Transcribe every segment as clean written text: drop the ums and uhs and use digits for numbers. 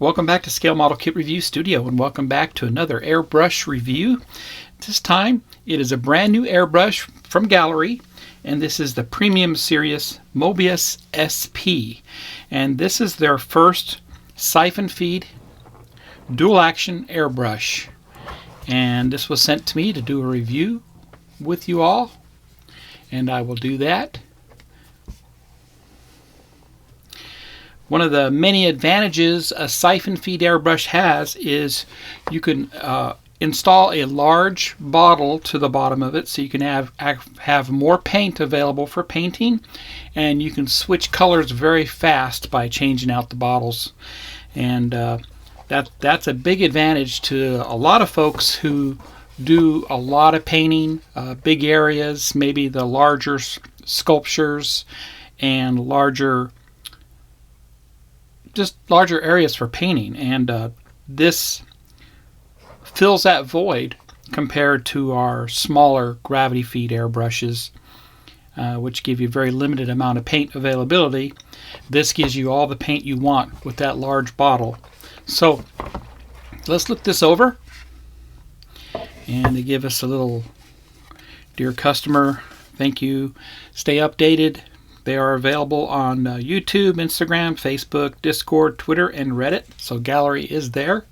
Welcome back to Scale Model Kit Review Studio, and welcome back to another airbrush review. This time it is a brand new airbrush from Gaahleri, and this is the Premium Series Mobius SP. And this is their first siphon feed dual action airbrush. And this was sent to me to do a review with you all, and I will do that. One of the many advantages a siphon feed airbrush has is you can install a large bottle to the bottom of it, so you can have more paint available for painting, and you can switch colors very fast by changing out the bottles. And that's a big advantage to a lot of folks who do a lot of painting, big areas, maybe the larger sculptures and larger areas for painting, and this fills that void compared to our smaller gravity feed airbrushes, which give you very limited amount of paint availability. This gives you all the paint you want with that large bottle. So let's look this over, and they give us a little "Dear customer, thank you, stay updated." They are available on YouTube, Instagram, Facebook, Discord, Twitter, and Reddit. So Gaahleri is there.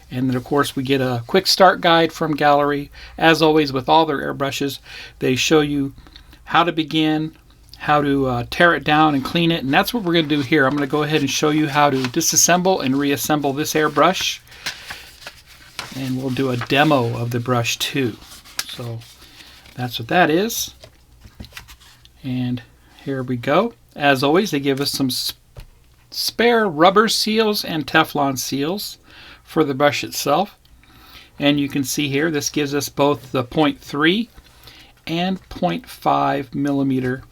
And then, of course, we get a quick start guide from Gaahleri. As always, with all their airbrushes, they show you how to begin, how to tear it down and clean it. And that's what we're going to do here. I'm going to go ahead and show you how to disassemble and reassemble this airbrush. And we'll do a demo of the brush too. So that's what that is. And here we go. As always, they give us some spare rubber seals and Teflon seals for the brush itself. And you can see here, this gives us both the 0.3 and 0.5 millimeter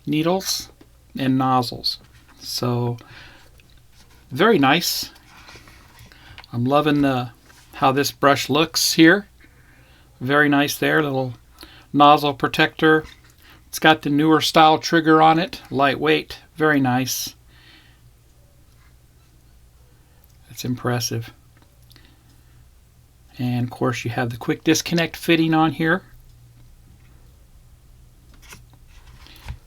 needles and nozzles. So very nice. I'm loving how this brush looks here. Very nice there, little nozzle protector. It's got the newer style trigger on it, lightweight, very nice. It's impressive. And of course you have the quick disconnect fitting on here.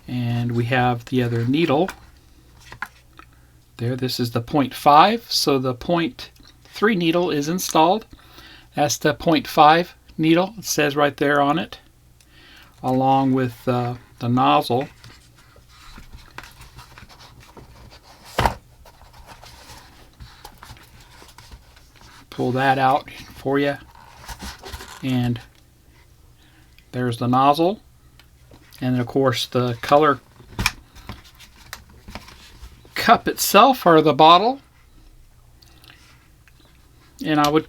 And we have the other needle. There, this is the 0.5, so the 0.3 needle is installed. That's the 0.5 needle, it says right there on it, along with the nozzle. Pull that out for you, and there's the nozzle, and of course the color cup itself, or the bottle. And I would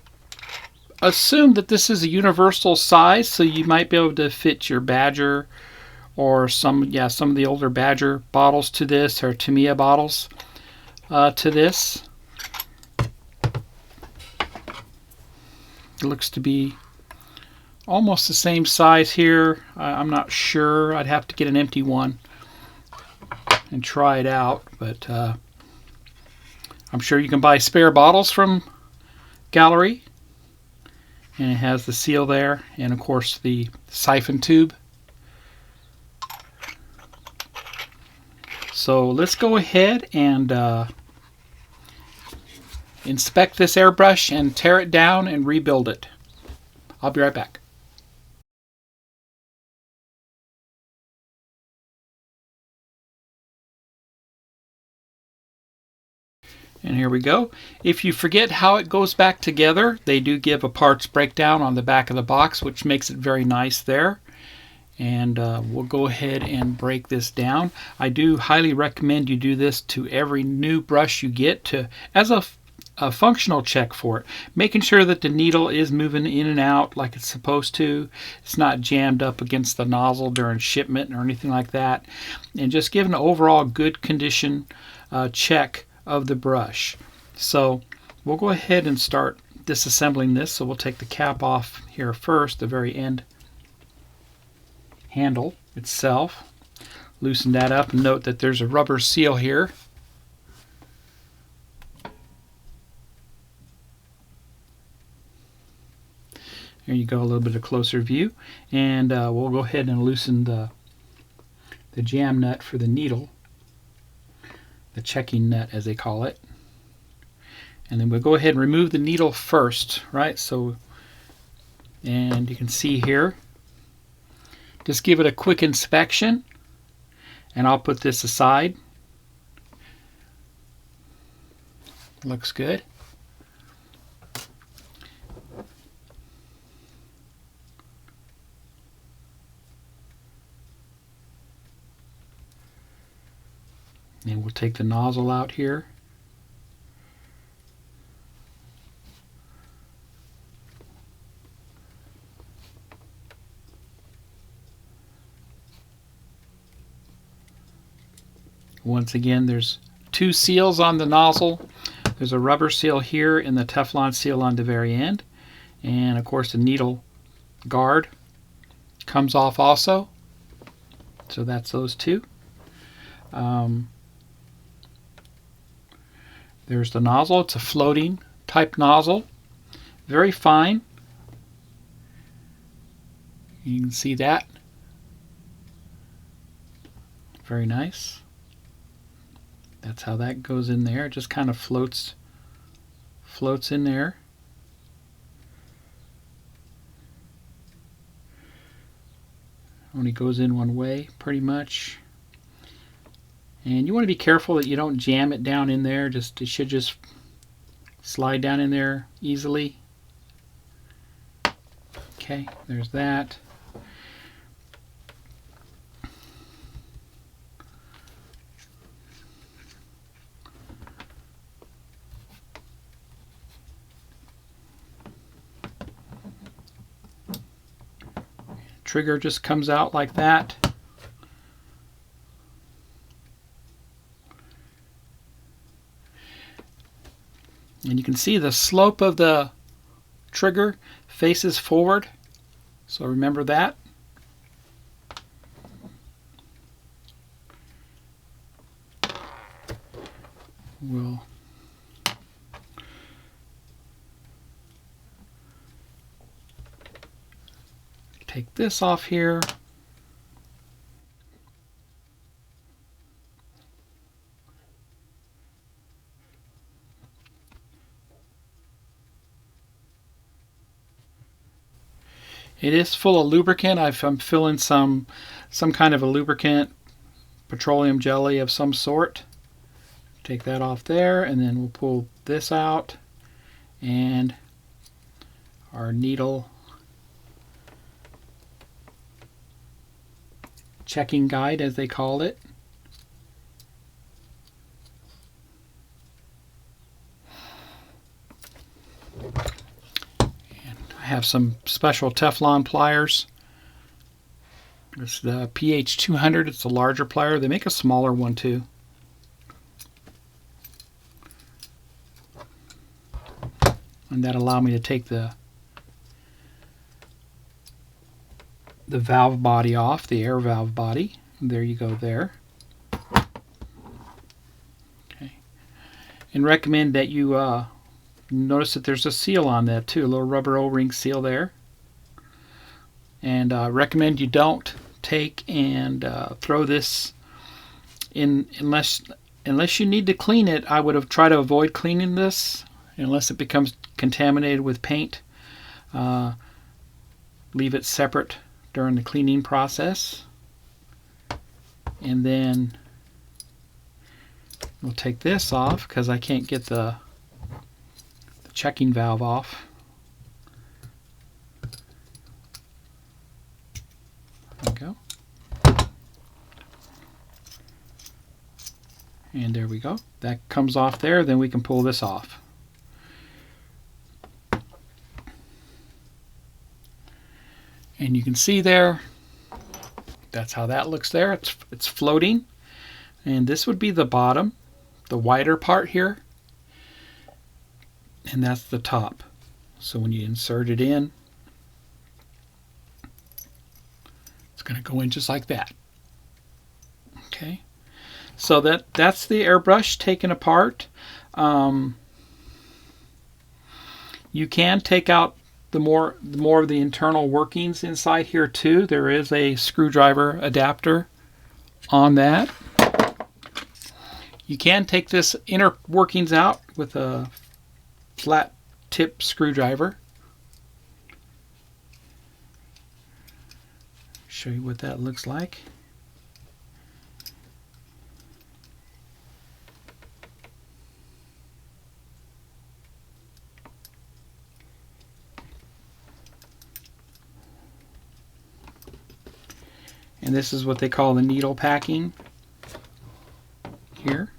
assume that this is a universal size, so you might be able to fit your Badger or some of the older Badger bottles to this, or Tamiya bottles to this. It looks to be almost the same size here. I'm not sure. I'd have to get an empty one and try it out, but I'm sure you can buy spare bottles from Gaahleri. And it has the seal there, and of course the siphon tube. So let's go ahead and inspect this airbrush and tear it down and rebuild it. I'll be right back. And here we go. If you forget how it goes back together, they do give a parts breakdown on the back of the box, which makes it very nice there. And we'll go ahead and break this down. I do highly recommend you do this to every new brush you get, as a functional check for it, making sure that the needle is moving in and out like it's supposed to. It's not jammed up against the nozzle during shipment or anything like that. And just give an overall good condition check of the brush. So we'll go ahead and start disassembling this. So we'll take the cap off here first, the very end handle itself. Loosen that up and note that there's a rubber seal here. There you go, a little bit of closer view. And we'll go ahead and loosen the jam nut for the needle, the checking nut as they call it. And then we'll go ahead and remove the needle first, right? So, and you can see here, just give it a quick inspection, and I'll put this aside. Looks good. And we'll take the nozzle out here. Once again, there's two seals on the nozzle. There's a rubber seal here and the Teflon seal on the very end. And of course the needle guard comes off also. So that's those two. There's the nozzle. It's a floating type nozzle. Very fine. You can see that. Very nice. That's how that goes in there. It just kind of floats in there. Only goes in one way, pretty much. And you want to be careful that you don't jam it down in there. It should just slide down in there easily. Okay, there's that. Trigger just comes out like that. And you can see the slope of the trigger faces forward. So remember that. We'll take this off here. It is full of lubricant. I'm filling some kind of a lubricant, petroleum jelly of some sort. Take that off there, and then we'll pull this out, and our needle checking guide, as they call it. I have some special Teflon pliers. It's the PH 200. It's a larger plier. They make a smaller one too. And that allowed me to take the valve body off, the air valve body. There you go there. Okay. And recommend that you notice that there's a seal on that too, a little rubber O-ring seal there. And recommend you don't take and throw this in unless you need to clean it. I would have tried to avoid cleaning this unless it becomes contaminated with paint. Leave it separate during the cleaning process. And then we'll take this off because I can't get the checking valve off. There we go. And there we go. That comes off there. Then we can pull this off. And you can see there, that's how that looks there. It's floating. And this would be the bottom, the wider part here. And that's the top. So when you insert it in, it's going to go in just like that. Okay. So that's the airbrush taken apart. You can take out the more of the internal workings inside here too. There is a screwdriver adapter on that. You can take this inner workings out with a flat tip screwdriver. Show you what that looks like. And this is what they call the needle packing here.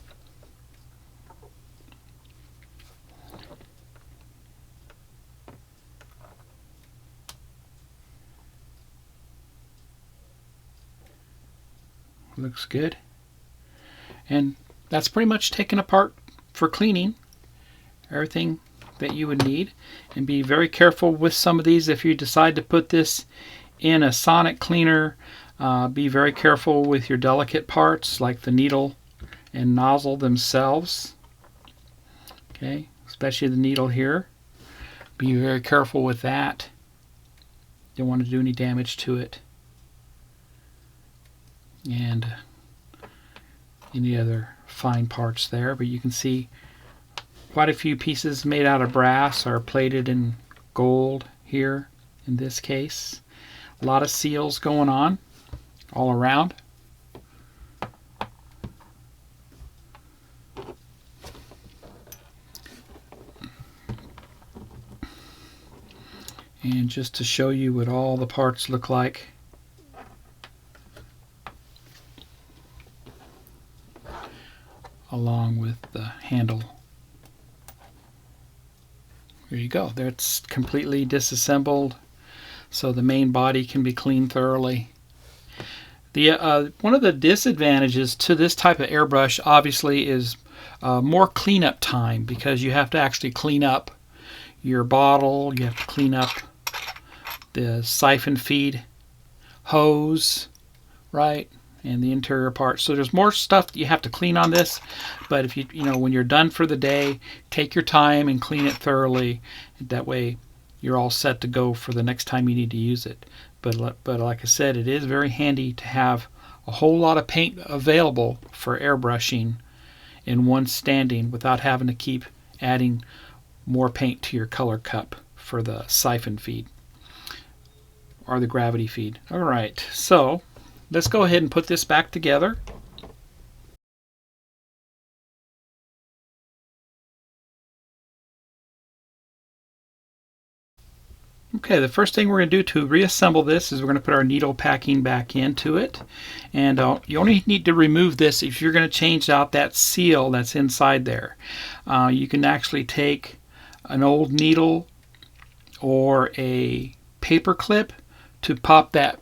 Looks good. And that's pretty much taken apart for cleaning. Everything that you would need. And be very careful with some of these. If you decide to put this in a sonic cleaner, be very careful with your delicate parts like the needle and nozzle themselves. Okay, especially the needle here. Be very careful with that. Don't want to do any damage to it. And any other fine parts there, but you can see quite a few pieces made out of brass are plated in gold here in this case. A lot of seals going on all around. And just to show you what all the parts look like, along with the handle. There you go. That's completely disassembled, so the main body can be cleaned thoroughly. One of the disadvantages to this type of airbrush obviously is more cleanup time, because you have to actually clean up your bottle, you have to clean up the siphon feed hose, right, and the interior parts. So there's more stuff that you have to clean on this, but if you when you're done for the day, take your time and clean it thoroughly. That way you're all set to go for the next time you need to use it. But like I said, it is very handy to have a whole lot of paint available for airbrushing in one standing without having to keep adding more paint to your color cup for the siphon feed or the gravity feed. Alright, so let's go ahead and put this back together. Okay, the first thing we're going to do to reassemble this is we're going to put our needle packing back into it. And you only need to remove this if you're going to change out that seal that's inside there. You can actually take an old needle or a paper clip to pop that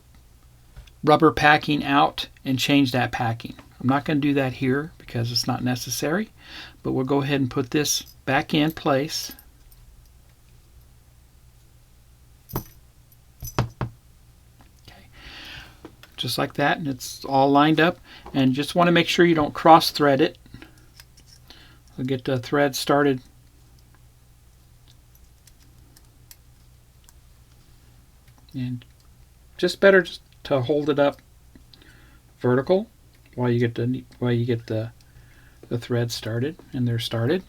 rubber packing out and change that packing. I'm not going to do that here because it's not necessary, but we'll go ahead and put this back in place. Okay, just like that, and it's all lined up. And just want to make sure you don't cross thread it. We'll get the thread started. And just better just to hold it up vertical while you get the thread started, and they're started.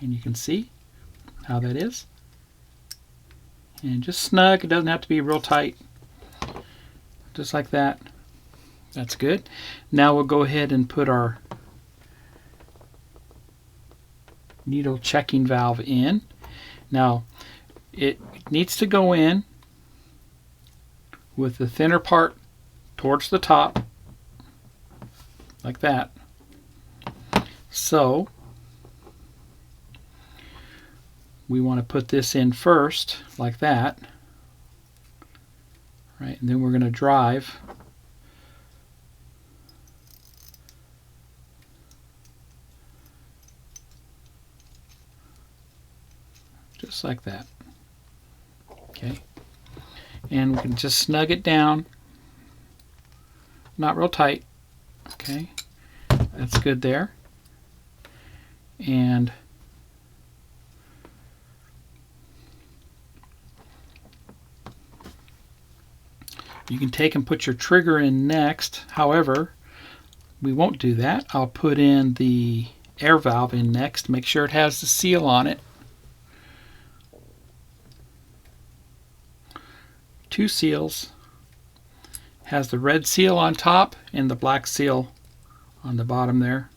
And you can see how that is. And just snug, it doesn't have to be real tight. Just like that. That's good. Now we'll go ahead and put our needle checking valve in. Now it needs to go in with the thinner part towards the top, like that. So we want to put this in first, like that, right? And then we're going to drive just like that. Okay. And we can just snug it down, not real tight. Okay, that's good there. And You can take and put your trigger in next. However, we won't do that. I'll put in the air valve in next. Make sure it has the seal on it. 2 seals. Has the red seal on top and the black seal on the bottom there.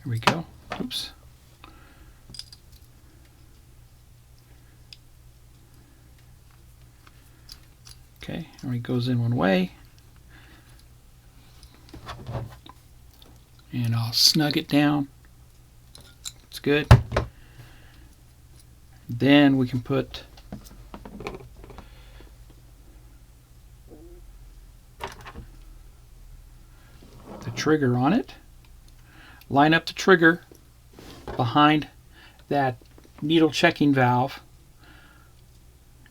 There we go. Oops. Okay, and it goes in one way. And I'll snug it down. It's good. Then we can put the trigger on it. Line up the trigger behind that needle checking valve,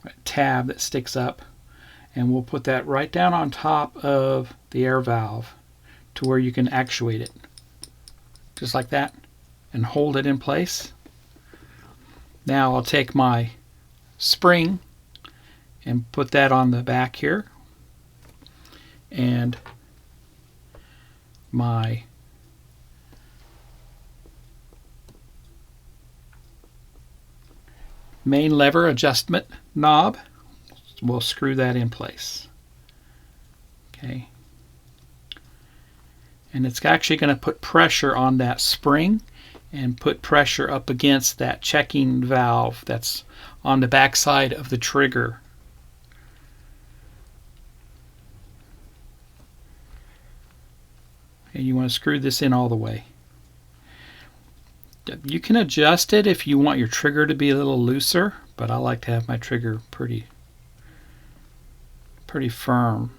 that tab that sticks up, and we'll put that right down on top of the air valve to where you can actuate it. Just like that, and hold it in place. Now I'll take my spring and put that on the back here, and my main lever adjustment knob. We'll screw that in place. Okay. And it's actually going to put pressure on that spring and put pressure up against that checking valve that's on the back side of the trigger. And you want to screw this in all the way. You can adjust it if you want your trigger to be a little looser, but I like to have my trigger pretty firm.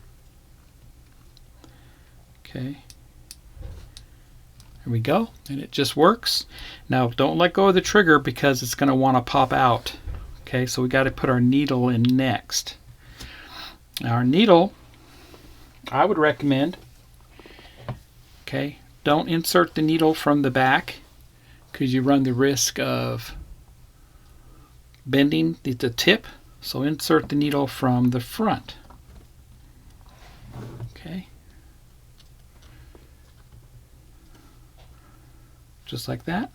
Okay. There we go, and it just works. Now don't let go of the trigger because it's going to want to pop out. Okay, so we got to put our needle in next. Now our needle, I would recommend, okay, don't insert the needle from the back because you run the risk of bending the tip. So insert the needle from the front. Okay. Just like that,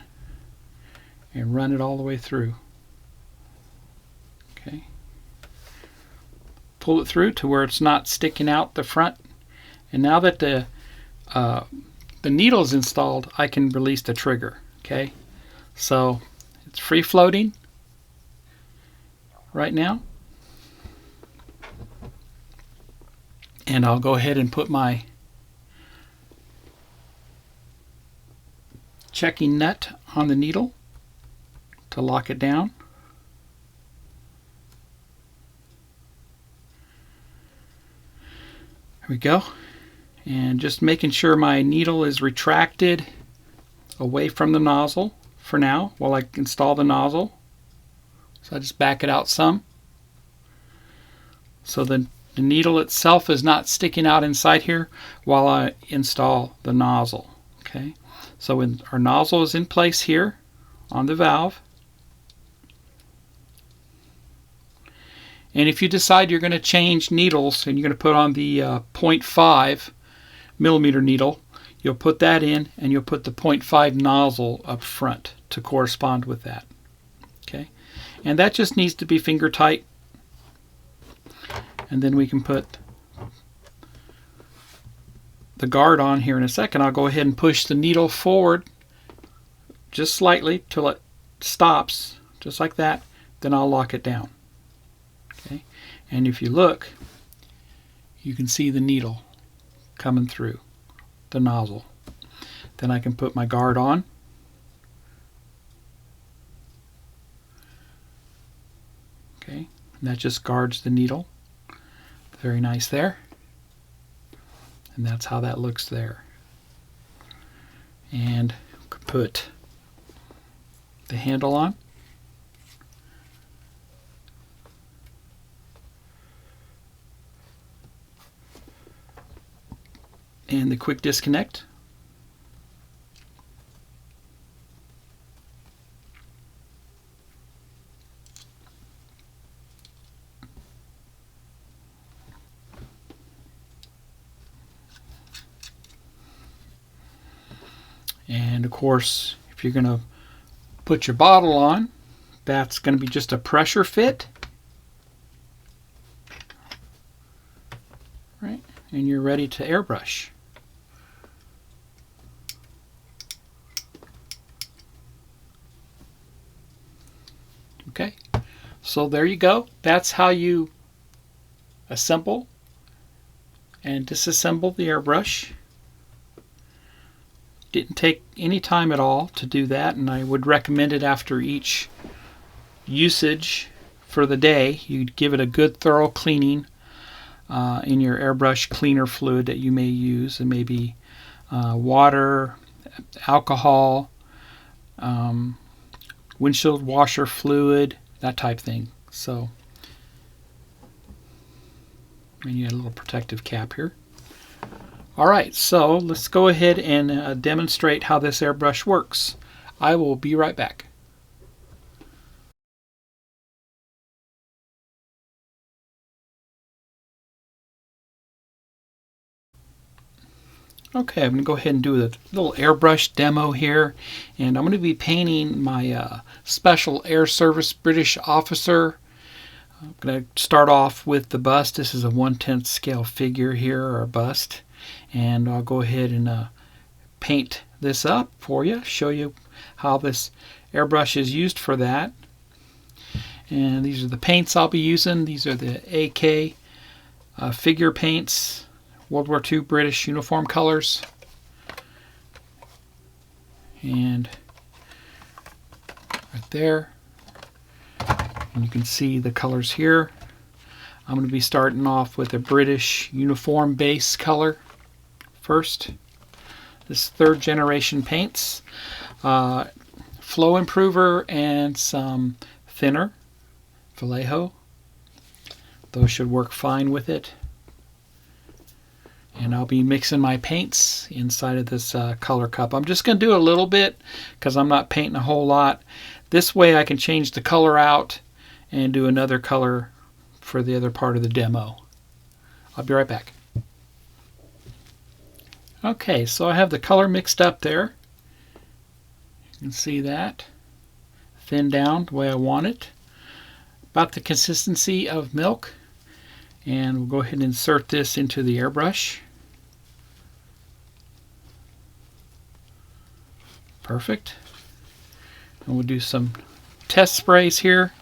and run it all the way through. Okay. Pull it through to where it's not sticking out the front, and now that the needle is installed, I can release the trigger. Okay, so it's free floating right now, and I'll go ahead and put my checking nut on the needle to lock it down. There we go. And just making sure my needle is retracted away from the nozzle for now while I install the nozzle. So I just back it out some. So the needle itself is not sticking out inside here while I install the nozzle. Okay. So when our nozzle is in place here on the valve, and if you decide you're going to change needles and you're going to put on the 0.5 millimeter needle, you'll put that in and you'll put the 0.5 nozzle up front to correspond with that. Okay, and that just needs to be finger tight, and then we can put the guard on here in a second. I'll go ahead and push the needle forward just slightly till it stops, just like that. Then I'll lock it down. Okay, and if you look, you can see the needle coming through the nozzle. Then I can put my guard on. Okay, and that just guards the needle. Very nice there. And that's how that looks there. And put the handle on. And the quick disconnect. And of course, if you're going to put your bottle on, that's going to be just a pressure fit. Right? And you're ready to airbrush. Okay, so there you go. That's how you assemble and disassemble the airbrush. Didn't take any time at all to do that, and I would recommend it after each usage for the day. You'd give it a good thorough cleaning in your airbrush cleaner fluid that you may use, and maybe water, alcohol, windshield washer fluid, that type thing. So, and you got a little protective cap here. Alright, so let's go ahead and demonstrate how this airbrush works. I will be right back. Okay, I'm going to go ahead and do a little airbrush demo here, and I'm going to be painting my Special Air Service British officer. I'm going to start off with the bust. This is a 1/10 scale figure here, or bust, and I'll go ahead and paint this up for you, show you how this airbrush is used for that. And these are the paints I'll be using. These are the AK figure paints, World War II British uniform colors. And right there, and you can see the colors here. I'm going to be starting off with a British uniform base color first. This 3rd generation paints, flow improver and some thinner Vallejo. Those should work fine with it. And I'll be mixing my paints inside of this color cup. I'm just going to do a little bit because I'm not painting a whole lot. This way I can change the color out and do another color for the other part of the demo. I'll be right back. Okay, so I have the color mixed up there. You can see that. Thinned down the way I want it. About the consistency of milk. And we'll go ahead and insert this into the airbrush. Perfect. And we'll do some test sprays here.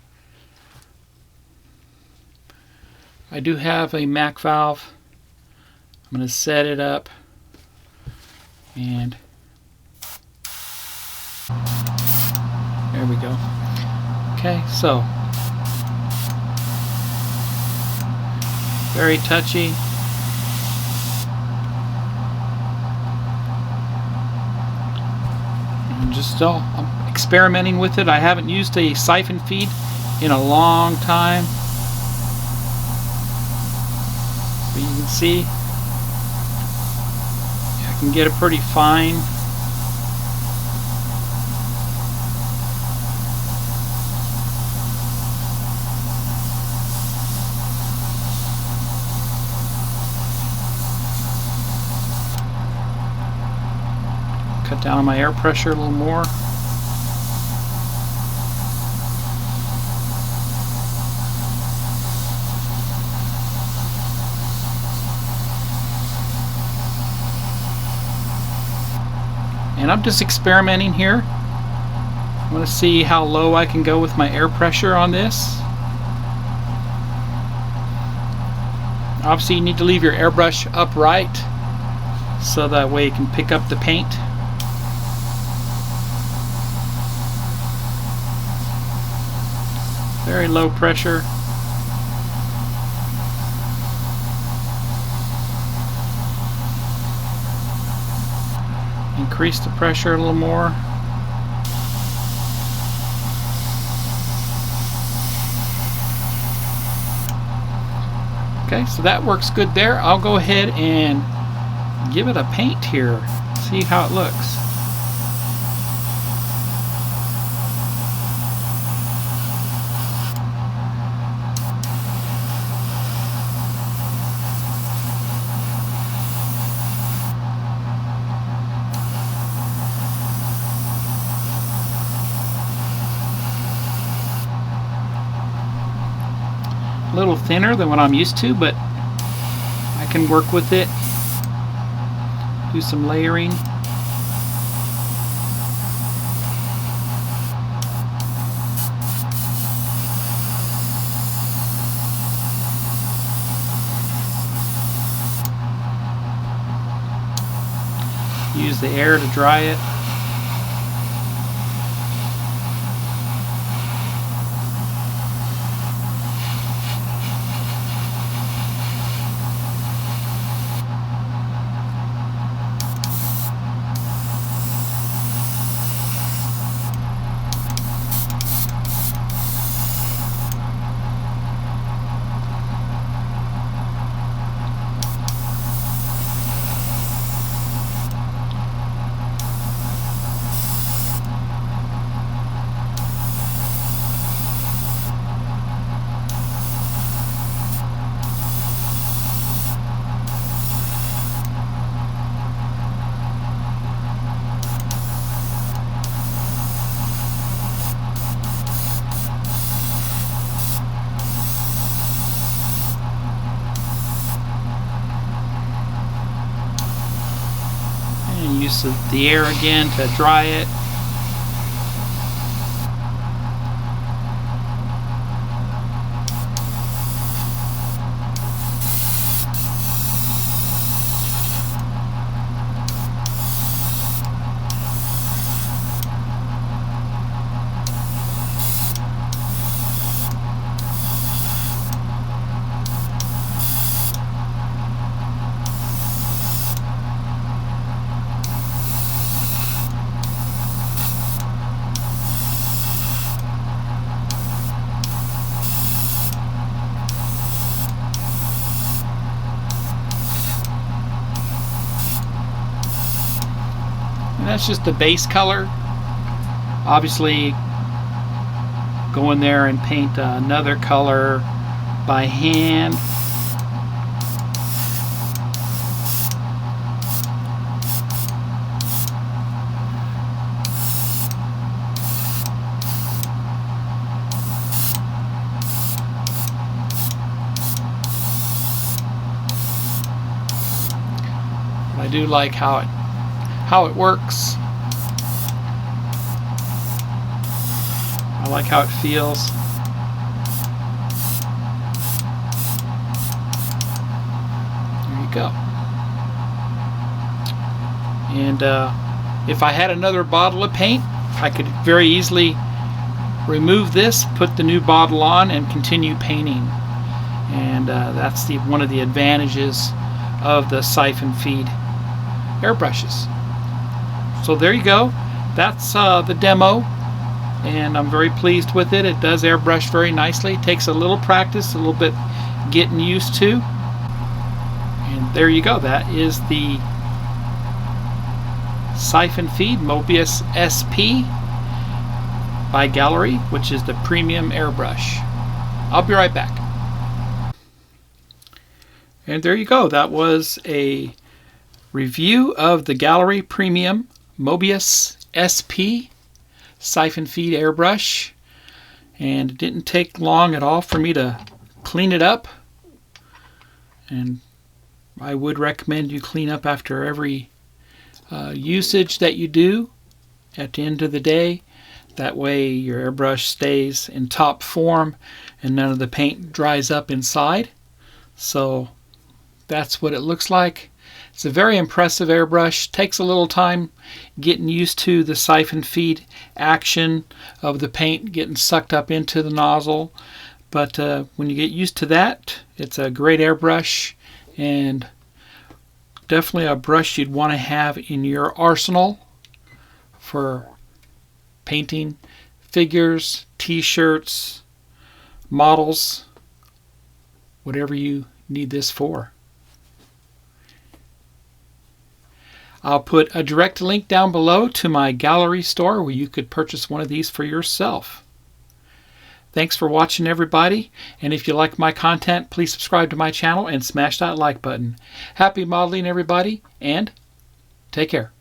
I do have a MAC valve. I'm going to set it up. And there we go. Okay, so very touchy. And just still, I'm experimenting with it. I haven't used a siphon feed in a long time. But you can see I can get it pretty fine. Cut down on my air pressure a little more. And I'm just experimenting here. I want to see how low I can go with my air pressure on this. Obviously you need to leave your airbrush upright so that way you can pick up the paint. Very low pressure. Increase the pressure a little more. Okay, so that works good there. I'll go ahead and give it a paint here. See how it looks. a little thinner than what I'm used to, but I can work with it. Do some layering. Use the air to dry it. And use the air again to dry it. And that's just the base color. Obviously, go in there and paint another color by hand. I do like how it works. I like how it feels. There you go. And if I had another bottle of paint, I could very easily remove this, put the new bottle on, and continue painting. And that's one of the advantages of the Siphon feed airbrushes. So there you go. That's the demo, and I'm very pleased with it. It does airbrush very nicely. It takes a little practice, a little bit getting used to. And there you go. That is the Siphon feed Mobius SP by Gaahleri, which is the premium airbrush. I'll be right back. And there you go. That was a review of the Gaahleri Premium Mobius SP Siphon feed airbrush, and it didn't take long at all for me to clean it up. And I would recommend you clean up after every usage that you do at the end of the day. That way your airbrush stays in top form and none of the paint dries up inside. So that's what it looks like. It's a very impressive airbrush. Takes a little time getting used to the siphon feed action of the paint getting sucked up into the nozzle. But when you get used to that, it's a great airbrush, and definitely a brush you'd want to have in your arsenal for painting figures, t-shirts, models, whatever you need this for. I'll put a direct link down below to my Gaahleri store where you could purchase one of these for yourself. Thanks for watching, everybody, and if you like my content, please subscribe to my channel and smash that like button. Happy modeling, everybody, and take care.